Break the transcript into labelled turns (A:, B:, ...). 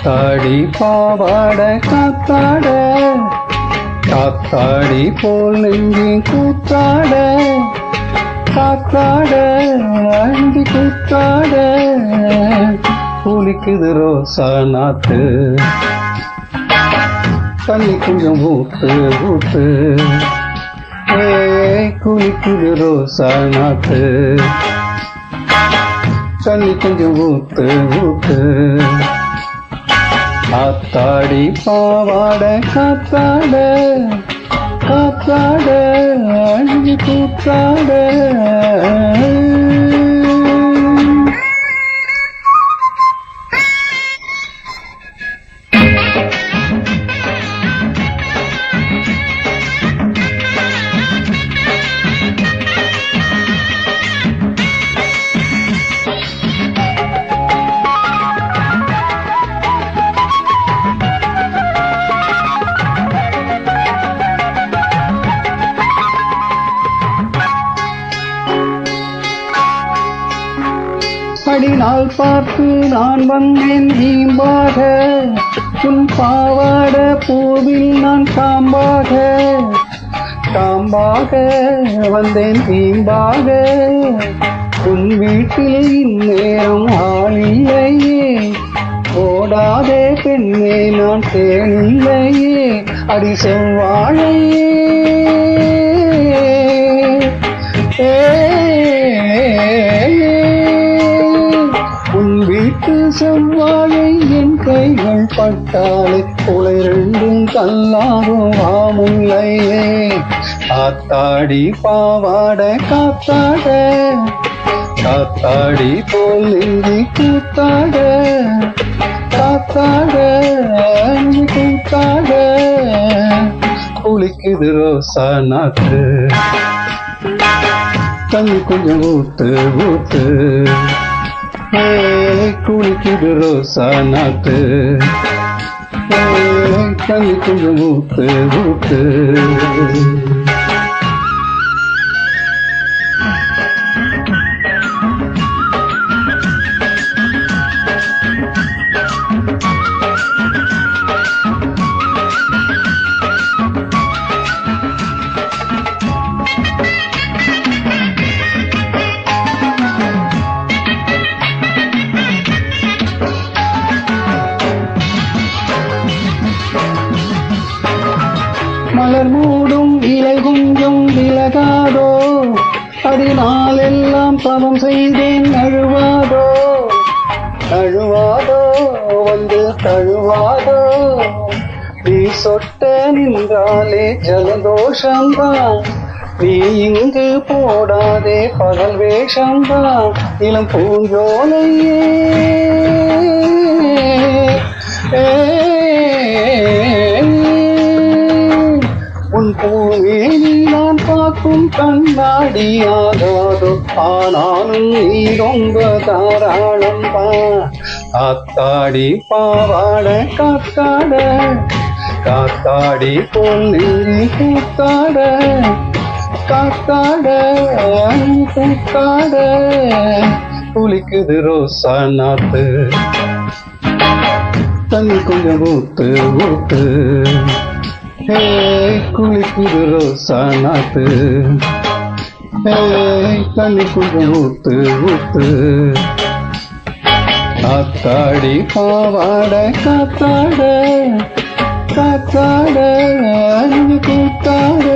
A: காத்தாடி பாவாட காத்தாட காத்தாடி போல் நெஞ்சி கூத்தாட காத்தாட அண்டி கூத்தாட குளிக்குது ரோசா நாத்து தண்ணி கொஞ்சம் ஊத்து ஊத்து குளிக்குது ரோசா நாத்து தண்ணி கொஞ்சம் ஊத்து ஊத்து காத்தாடி பாவாட காத்தாட காத்தாட அஞ்சு கூத்தாட அடிநாள் பார்த்து நான் வந்தேன் நீம்பாக உன் பாவாட பூவில் நான் காம்பாக காம்பாக வந்தேன் நீம்பாக உன் வீட்டில் இந்நேரம் ஆளில்லையே ஓடாதே பெண்ணே நான் தேனில்லையே அடி செவ்வாழையே செவ்வாழை என் கைகள் பட்டாலே உலை ரெண்டும் கல்லாகும் ஆமுல்லையே காத்தாடி பாவாட காத்தாட காத்தாடி போல் நெஞ்சி கூத்தாட காத்தாட அஞ்சு கூத்தாட குளிக்குது ரோசா நாத்து தண்ணி கொஞ்சம் ஊத்து ஊத்து குளிக்குது ரோசா நாத்து தண்ணி கொஞ்சம் ஊத்து ஊத்து மலர் மூடும் இலை கொஞ்சம் விலகாதோ அதனால் எல்லாம் தவம் செய்தேன் அழுவாதோ அழுவாதோ வந்து தழுவாதோ நீ சொட்ட நின்றாலே ஜலதோஷம்தான் நீ இங்கு போடாதே பகல் வேஷம்தான் இளம் பூஞ்சோலையே உன் பூவேனி நான் பார்க்கும் கண்ணாடி ஆகாதோ ஆனாலும் நீ ரொம்ப தாராளம் காத்தாடி பாவாட காத்தாட காத்தாடி போல் நெஞ்சி கூத்தாட காத்தாட கூத்தாட குளிக்குது ரோசா நாத்து தண்ணி கொஞ்சம் ஊத்து ஊத்து குளிக்குது ரோசா நாத்து தண்ணி கொஞ்சம் ஊத்து ஊத்து காத்தாடி பாவாட காத்தாட காத்தாட அஞ்சு கூத்தாட